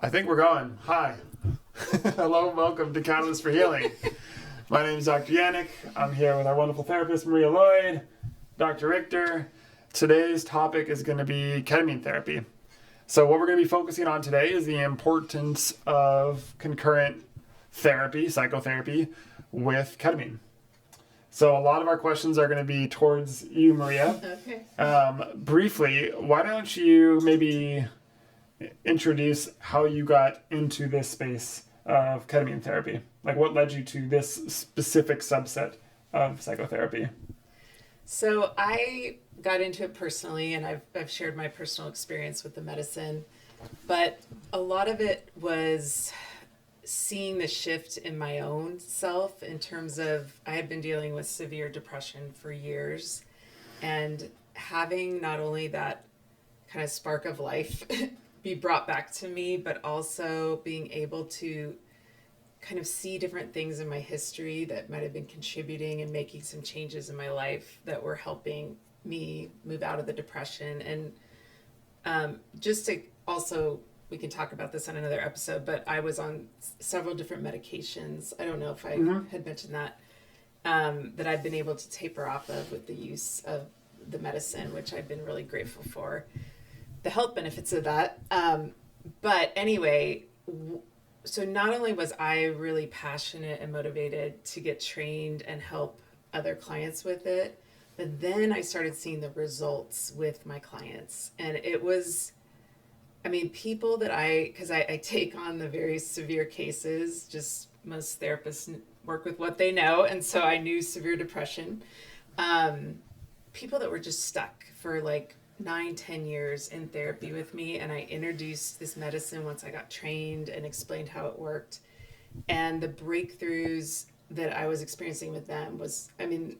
I think we're going. Hi. Hello and welcome to Catalyst for Healing. My name is Dr. Yanuck. I'm here with our wonderful therapist, Maria Lloyd, Dr. Richter. Today's topic is going to be ketamine therapy. So what we're going to be focusing on today is the importance of concurrent therapy, psychotherapy, with ketamine. So a lot of our questions are going to be towards you, Maria. Okay. Briefly, why don't you maybe introduce how you got into this space of ketamine therapy? Like, what led you to this specific subset of psychotherapy? So I got into it personally, and I've shared my personal experience with the medicine, but a lot of it was seeing the shift in my own self in terms of I had been dealing with severe depression for years, and having not only that kind of spark of life be brought back to me, but also being able to kind of see different things in my history that might have been contributing and making some changes in my life that were helping me move out of the depression. And just to also, we can talk about this on another episode, but I was on several different medications. I don't know if I had mentioned that, that I've been able to taper off of with the use of the medicine, which I've been really grateful for the health benefits of that. But anyway, so not only was I really passionate and motivated to get trained and help other clients with it, but then I started seeing the results with my clients. And it was, I mean, people that because I take on the very severe cases, just most therapists work with what they know. And so I knew severe depression. People that were just stuck for like 9-10 years in therapy with me, and I introduced this medicine once I got trained and explained how it worked. And the breakthroughs that I was experiencing with them was, I mean,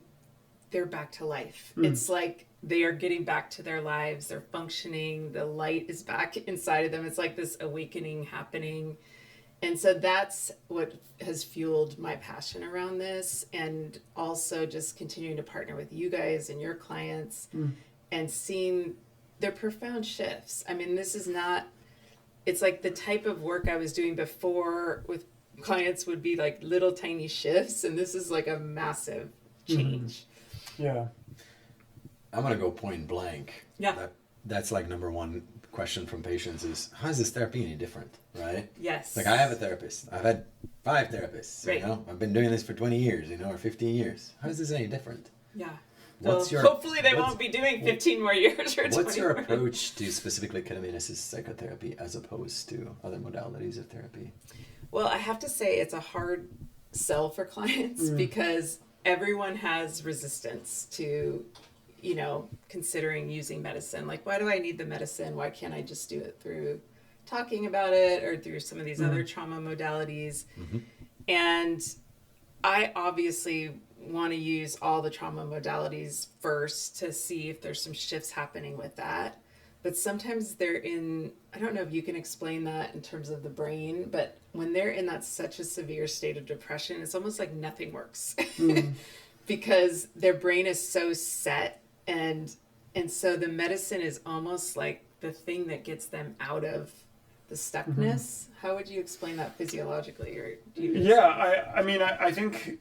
they're back to life. It's like they are getting back to their lives, they're functioning, the light is back inside of them. It's like this awakening happening. And so that's what has fueled my passion around this, and also just continuing to partner with you guys and your clients and seeing their profound shifts. I mean, this is not, it's like the type of work I was doing before with clients would be like little tiny shifts, and this is like a massive change. Yeah. I'm going to go point blank. Yeah. That's like number one question from patients is, how is this therapy any different, right? Yes. Like, I have a therapist. I've had 5 therapists, right. You know? I've been doing this for 20 years, or 15 years. How is this any different? Yeah. Hopefully they won't be doing 15 more years or 20 What's your more. approach to specifically ketamine-assisted psychotherapy as opposed to other modalities of therapy? Well, I have to say it's a hard sell for clients because everyone has resistance to, considering using medicine. Like, why do I need the medicine? Why can't I just do it through talking about it or through some of these other trauma modalities? And I obviously want to use all the trauma modalities first to see if there's some shifts happening with that. But sometimes they're in, I don't know if you can explain that in terms of the brain, but when they're in that such a severe state of depression, it's almost like nothing works because their brain is so set, and so the medicine is almost like the thing that gets them out of the stuckness. How would you explain that physiologically? Or do you I think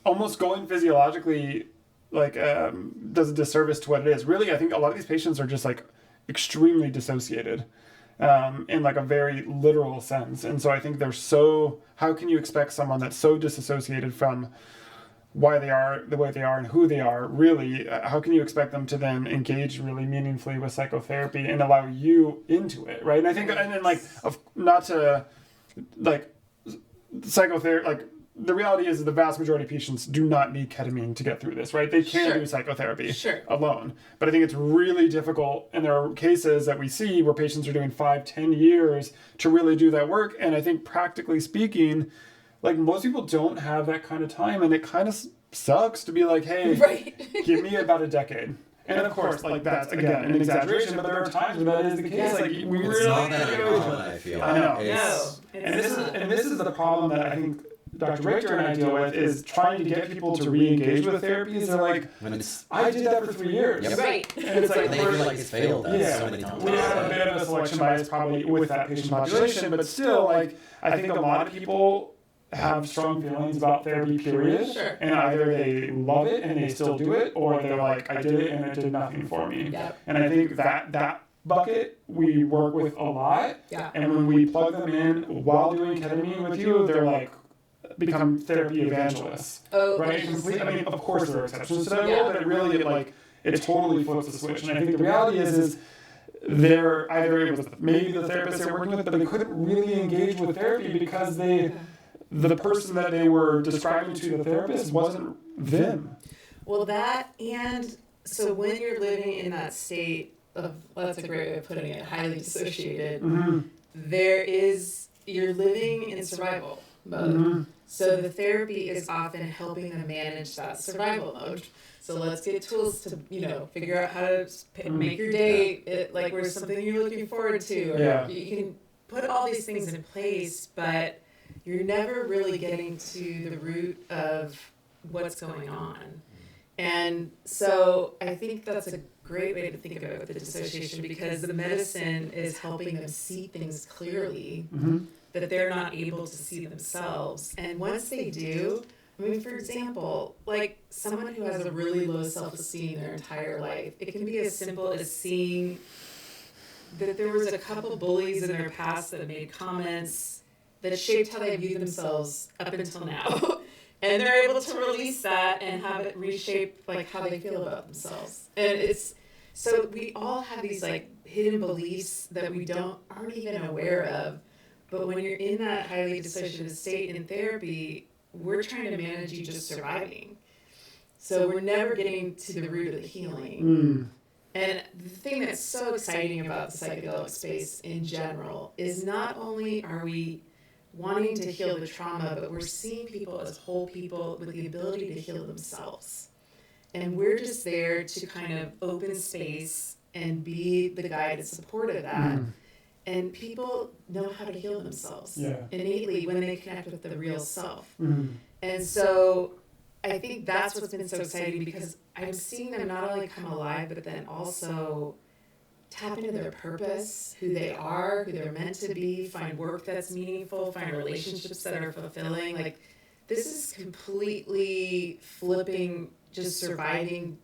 almost going physiologically does a disservice to what it is. Really, I think a lot of these patients are just like extremely dissociated in like a very literal sense. And so I think how can you expect someone that's so disassociated from why they are the way they are and who they are, really, how can you expect them to then engage really meaningfully with psychotherapy and allow you into it, right? And I think, and then psychotherapy, the reality is that the vast majority of patients do not need ketamine to get through this, right? They can do psychotherapy alone. But I think it's really difficult, and there are cases that we see where patients are doing 5-10 years to really do that work. And I think practically speaking, like, most people don't have that kind of time, and it kind of sucks to be like, hey, give me about a decade. And of course, like, that's, again, an exaggeration, but there are times when that is the case. Like, we really... It's not that uncommon, I feel. I know. No. And this is the problem that I think Dr. Richter and I deal with, is trying to get people to re-engage with therapies. They're like, I did that for 3 years. Yep. Right. And it's like, they feel like it's failed so many times. We have a bit of a of selection bias probably with that patient population, but still, like, I think a lot of people have strong feelings about therapy, period. Sure. And either they love it and they still do it, or they're like, I did it and it did nothing for me. Yep. And I think that bucket we work with a lot. Yeah. And when we plug them in while doing ketamine with you, they're like, become therapy evangelists. Oh, right? interesting. I mean, of course there are exceptions to that Yeah. rule, but it totally flips the switch. And I think the reality is they're either it was maybe the therapist they're working with, but they couldn't really engage with therapy because the person that they were describing to the therapist wasn't them. Well, that, and so when you're living in that state of, well, that's a great way of putting it, highly dissociated, you're living in survival mode. So the therapy is often helping them manage that survival mode. So let's get tools to, figure out how to make your day like where's something you're looking forward to. Or you can put all these things in place, but you're never really getting to the root of what's going on. And so I think that's a great way to think of it with the dissociation, because the medicine is helping them see things clearly that they're not able to see themselves. And once they do, I mean, for example, like someone who has a really low self-esteem their entire life, it can be as simple as seeing that there was a couple bullies in their past that made comments that shaped how they view themselves up until now. And they're able to release that and have it reshape like how they feel about themselves. And so we all have these like hidden beliefs that we aren't even aware of. But when you're in that highly dissociative state in therapy, we're trying to manage you just surviving. So we're never getting to the root of the healing. And the thing that's so exciting about the psychedelic space in general is not only are we wanting to heal the trauma, but we're seeing people as whole people with the ability to heal themselves. And we're just there to kind of open space and be the guide and support of that. And people know how to heal themselves innately when they connect with the real self. And so I think that's what's been so exciting, because I'm seeing them not only come alive, but then also tap into their purpose, who they are, who they're meant to be, find work that's meaningful, find relationships that are fulfilling. Like, this is completely flipping, just surviving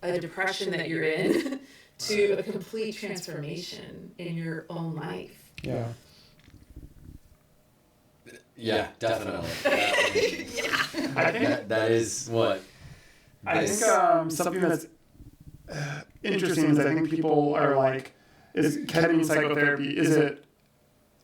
a depression that you're in to a complete transformation in your own life. Yeah, definitely. I think that is what. I think something that's interesting is I think people are like, is ketamine psychotherapy, is it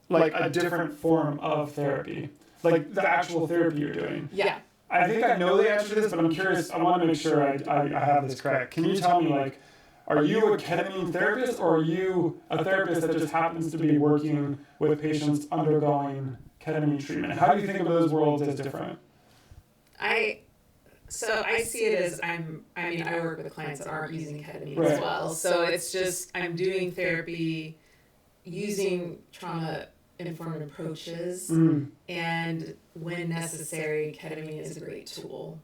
like a different form of therapy? Like the actual therapy you're doing? Yeah. I think I know the answer to this, but I'm curious. I want to make sure I have this correct. Can you tell me, like, are you a ketamine therapist, or are you a therapist that just happens to be working with patients undergoing ketamine treatment? How do you think of those worlds as different? I see it as I work with clients that aren't using ketamine Right. as well. So it's just, I'm doing therapy using trauma-informed approaches. And when necessary, ketamine is a great tool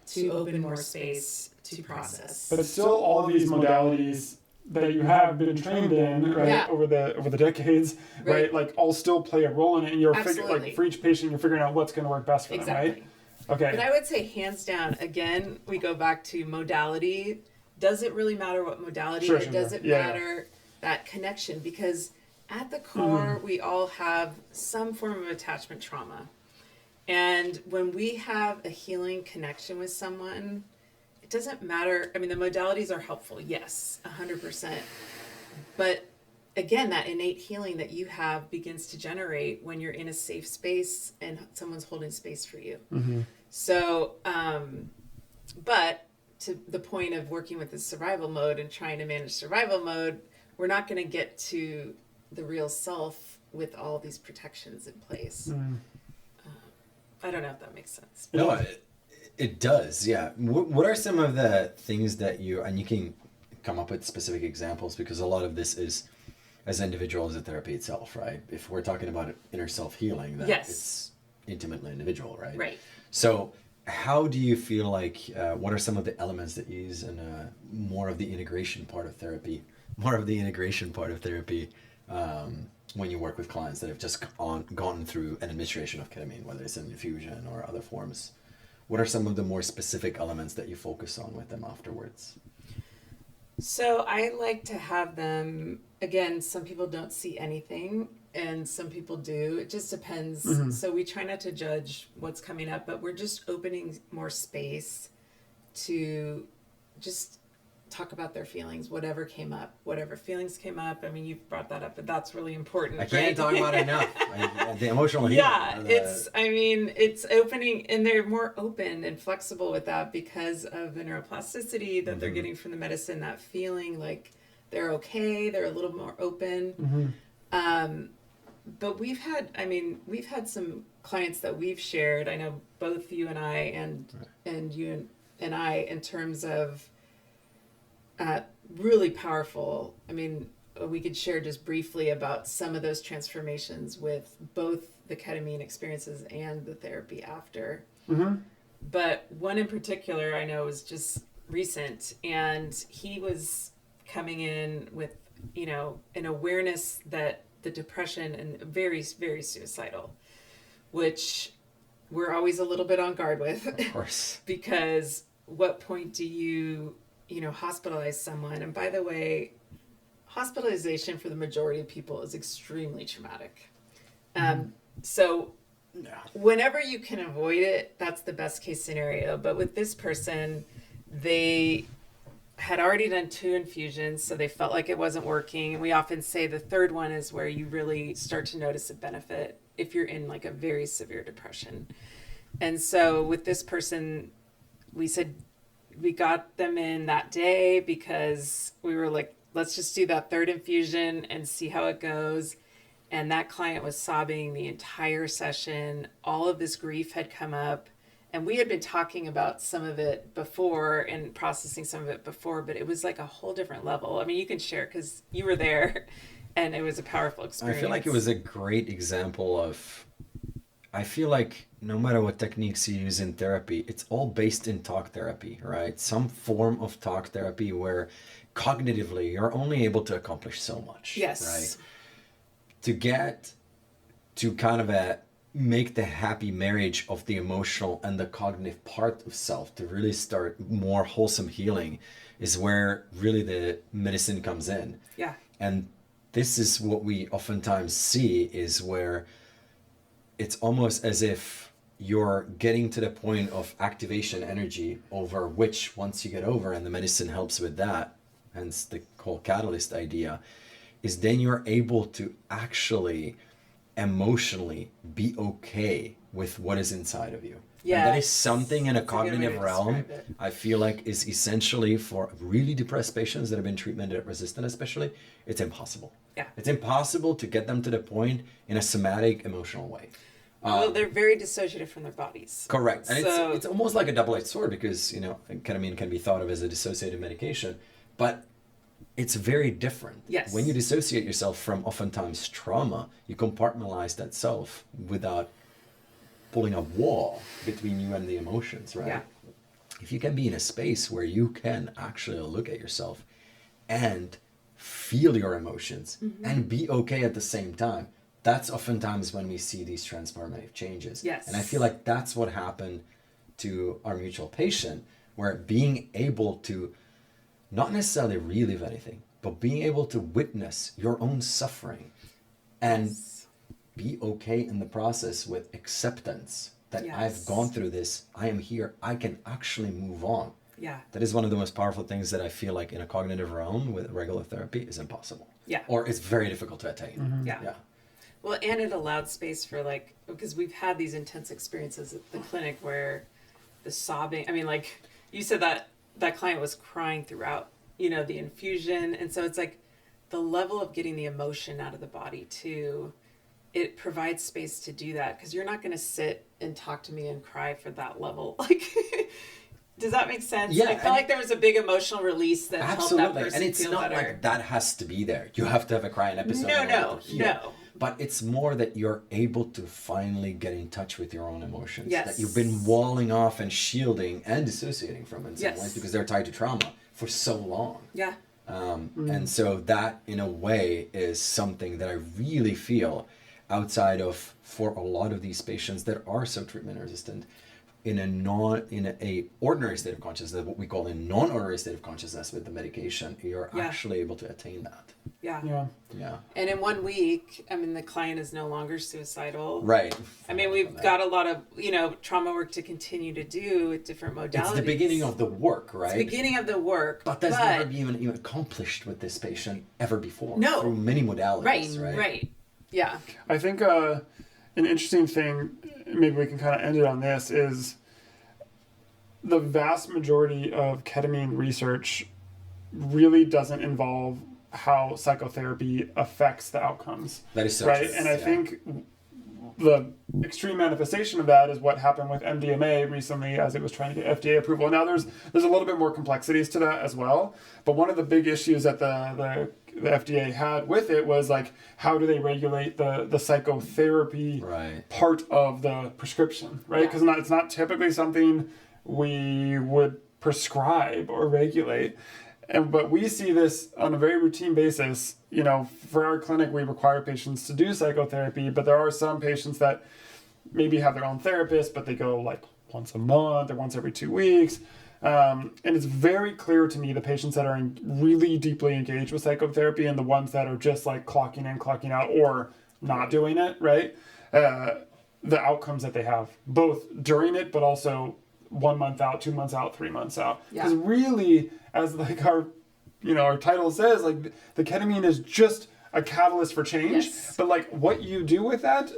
to open more space to process. But still, all of these modalities that you have been trained in, over the decades, right? Like, all still play a role in it, and you're like for each patient, you're figuring out what's going to work best for them, right? Okay. But I would say, hands down, again, we go back to modality. Does it really matter what modality? Sure, does it matter that connection? Because at the core, we all have some form of attachment trauma. And when we have a healing connection with someone, it doesn't matter. I mean, the modalities are helpful, yes, 100%. But again, that innate healing that you have begins to generate when you're in a safe space and someone's holding space for you. So, but to the point of working with the survival mode and trying to manage survival mode, we're not going to get to the real self with all these protections in place. I don't know if that makes sense. No, it does, yeah. What are some of the things that and you can come up with specific examples, because a lot of this is, as an individual, as a therapy itself, right? If we're talking about inner self-healing, then it's intimately individual, right? Right. So how do you feel like, what are some of the elements that you use in more of the integration part of therapy more of the integration part of therapy when you work with clients that have just gone through an administration of ketamine, whether it's an infusion or other forms. What are some of the more specific elements that you focus on with them afterwards? So I like to have them, again, some people don't see anything and some people do. It just depends. So we try not to judge what's coming up, but we're just opening more space to just talk about their feelings, whatever feelings came up. I mean, you've brought that up, but that's really important. I can't talk about it enough. The emotional healing. Yeah, it's opening, and they're more open and flexible with that because of the neuroplasticity that they're getting from the medicine, that feeling like they're okay, they're a little more open. But we've had some clients that we've shared, I know both you and I and you and I, in terms of really powerful. I mean, we could share just briefly about some of those transformations with both the ketamine experiences and the therapy after. But one in particular I know was just recent, and he was coming in with, an awareness that the depression, and very, very suicidal, which we're always a little bit on guard with. Of course. Because what point do you hospitalize someone? And by the way, hospitalization for the majority of people is extremely traumatic. So whenever you can avoid it, that's the best case scenario. But with this person, they had already done 2 infusions, so they felt like it wasn't working. We often say the third one is where you really start to notice a benefit if you're in like a very severe depression. And so with this person, we said, we got them in that day because we were like, let's just do that 3rd infusion and see how it goes. And that client was sobbing the entire session. All of this grief had come up, and we had been talking about some of it before and processing some of it before, but it was like a whole different level. I mean, you can share because you were there, and it was a powerful experience. I feel like it was a great example of, I feel like no matter what techniques you use in therapy, it's all based in talk therapy, right? Some form of talk therapy where cognitively you're only able to accomplish so much. Yes. Right? To get to kind of make the happy marriage of the emotional and the cognitive part of self to really start more wholesome healing is where really the medicine comes in. Yeah. And this is what we oftentimes see, is where it's almost as if you're getting to the point of activation energy, over which once you get over, and the medicine helps with that, hence the whole catalyst idea, is then you're able to actually emotionally be okay with what is inside of you. Yeah. And that is something in a cognitive realm, I feel like, is essentially for really depressed patients that have been treatment resistant especially, it's impossible. Yeah. It's impossible to get them to the point in a somatic emotional way. Well, they're very dissociative from their bodies. Correct. And So- it's almost like a double-edged sword, because, ketamine can be thought of as a dissociative medication, but it's very different. Yes. When you dissociate yourself from oftentimes trauma, you compartmentalize that self without pulling a wall between you and the emotions, right? Yeah. If you can be in a space where you can actually look at yourself and feel your emotions and be okay at the same time, that's oftentimes when we see these transformative changes. Yes. And I feel like that's what happened to our mutual patient, where being able to not necessarily relive anything, but being able to witness your own suffering and Yes. be okay in the process with acceptance that Yes. I've gone through this, I am here, I can actually move on. Yeah. That is one of the most powerful things that I feel like in a cognitive realm with regular therapy is impossible. Yeah. Or it's very difficult to attain. Yeah. Well, and it allowed space for, like, because we've had these intense experiences at the clinic where the sobbing, I mean, like you said, that client was crying throughout, the infusion. And so it's like the level of getting the emotion out of the body too, it provides space to do that, because you're not going to sit and talk to me and cry for that level. Like, does that make sense? Yeah, I felt like there was a big emotional release that helped that Absolutely. person And it's feel not better. like that has to be there. You have to have a crying episode. No, in order no, to heal. no. But it's more that you're able to finally get in touch with your own emotions. Yes. That you've been walling off and shielding and dissociating from in some Yes. ways, because they're tied to trauma for so long. Yeah. And so that, in a way, is something that I really feel outside of, for a lot of these patients that are so treatment resistant, in a ordinary state of consciousness, what we call a non-ordinary state of consciousness with the medication, you're actually able to attain that. Yeah. And in 1 week, I mean, the client is no longer suicidal. Right. I mean, we've got a lot of, trauma work to continue to do with different modalities. It's the beginning of the work, right? It's the beginning of the work. But that's never been even accomplished with this patient ever before. No. Through many modalities, Right. Yeah. I think an interesting thing, maybe we can kind of end it on this, is the vast majority of ketamine research really doesn't involve how psychotherapy affects the outcomes. That is so right. true. And I think the extreme manifestation of that is what happened with MDMA recently as it was trying to get FDA approval. Now there's a little bit more complexities to that as well. But one of the big issues that the FDA had with it was like, how do they regulate the psychotherapy part of the prescription, right? Because it's not typically something we would prescribe or regulate. But we see this on a very routine basis. For our clinic, we require patients to do psychotherapy, but there are some patients that maybe have their own therapist, but they go like once a month or once every 2 weeks. And it's very clear to me the patients that are really deeply engaged with psychotherapy and the ones that are just like clocking in, clocking out, or not doing it, right? The outcomes that they have, both during it, but also 1 month out, 2 months out, 3 months out. Because really, as like our title says, like the ketamine is just a catalyst for change. Yes. But like what you do with that,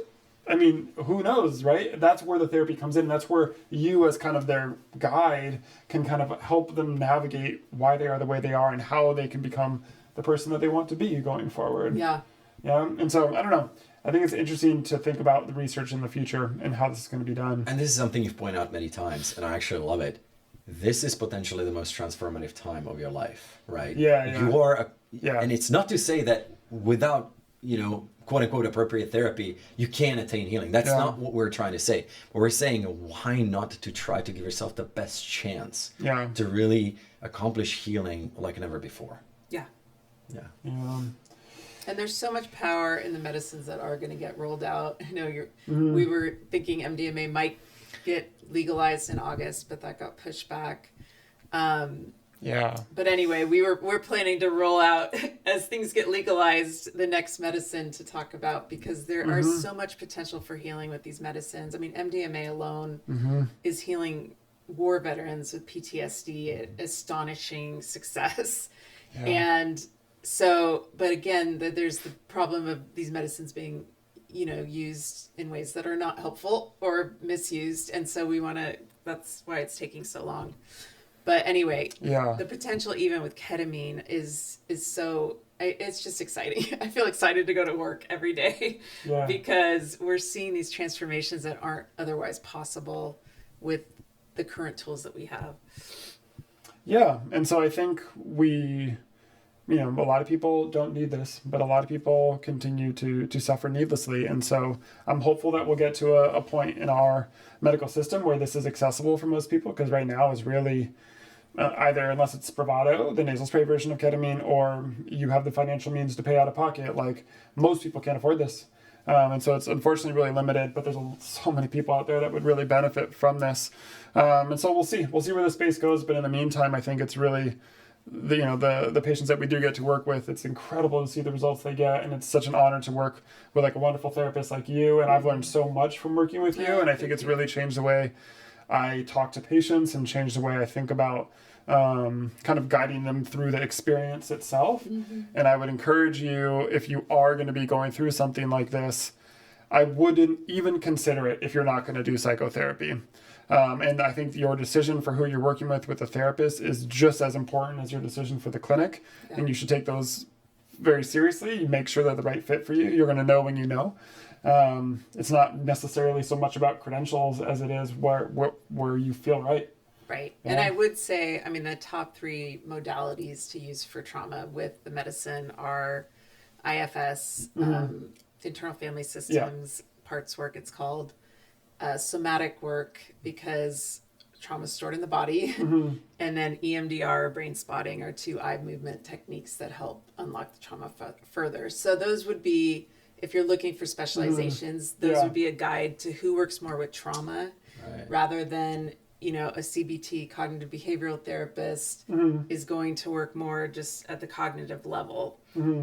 I mean, who knows, right? That's where the therapy comes in. That's where you, as kind of their guide, can kind of help them navigate why they are the way they are and how they can become the person that they want to be going forward. Yeah. And so, I don't know. I think it's interesting to think about the research in the future and how this is going to be done. And this is something you've pointed out many times, and I actually love it. This is potentially the most transformative time of your life, right? You are, and it's not to say that without, quote unquote appropriate therapy, you can attain healing. That's not what we're trying to say. But we're saying, why not to try to give yourself the best chance to really accomplish healing like never before? Yeah. And there's so much power in the medicines that are going to get rolled out. I know we were thinking MDMA might get legalized in August, but that got pushed back. But anyway, we're planning to roll out as things get legalized the next medicine to talk about, because there are so much potential for healing with these medicines. I mean, MDMA alone is healing war veterans with PTSD at astonishing success. And so, but again, there's the problem of these medicines being, used in ways that are not helpful or misused. And so that's why it's taking so long. But anyway, the potential even with ketamine is so, it's just exciting. I feel excited to go to work every day because we're seeing these transformations that aren't otherwise possible with the current tools that we have. Yeah. And so I think a lot of people don't need this, but a lot of people continue to suffer needlessly. And so I'm hopeful that we'll get to a point in our medical system where this is accessible for most people, because right now is really either, unless it's Spravato, the nasal spray version of ketamine, or you have the financial means to pay out of pocket, like most people can't afford this. And so it's unfortunately really limited, but there's so many people out there that would really benefit from this. And so we'll see where the space goes. But in the meantime, I think it's really the patients that we do get to work with, it's incredible to see the results they get, and it's such an honor to work with like a wonderful therapist like you, and I've learned so much from working with you, and I think it's really changed the way I talk to patients and changed the way I think about kind of guiding them through the experience itself. And I would encourage you, if you are going to be going through something like this, I wouldn't even consider it if you're not going to do psychotherapy. And I think your decision for who you're working with the therapist is just as important as your decision for the clinic. And you should take those very seriously. You make sure they're the right fit for you. You're going to know when you know. It's not necessarily so much about credentials as it is where you feel right. Right. Yeah. And I would say, I mean, the top 3 modalities to use for trauma with the medicine are IFS, internal family systems, parts work it's called, somatic work, because trauma stored in the body. Mm-hmm. And then EMDR or brain spotting are two eye movement techniques that help unlock the trauma further. So those would be, if you're looking for specializations, those would be a guide to who works more with trauma rather than, you know, a CBT, cognitive behavioral therapist is going to work more just at the cognitive level.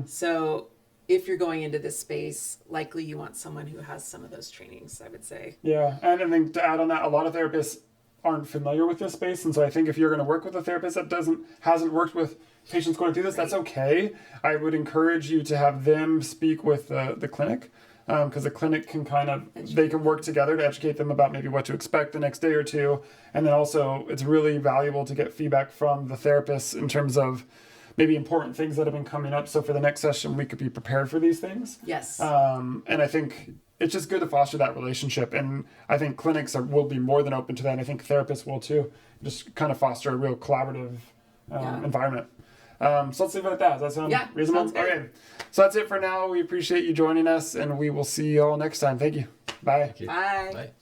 So if you're going into this space, likely you want someone who has some of those trainings, I would say. Yeah, and I think to add on that, a lot of therapists aren't familiar with this space, and so I think if you're going to work with a therapist that hasn't worked with patients going through this, that's okay. I would encourage you to have them speak with the clinic, because the clinic can they can work together to educate them about maybe what to expect the next day or two, and then also it's really valuable to get feedback from the therapists in terms of maybe important things that have been coming up, so for the next session we could be prepared for these things. Yes. And I think it's just good to foster that relationship, and I think clinics will be more than open to that, and I think therapists will too, just kind of foster a real collaborative environment. So let's leave it at that. Does that sound reasonable? Sounds good. Okay. So that's it for now. We appreciate you joining us, and we will see you all next time. Thank you. Bye. Thank you. Bye. Bye.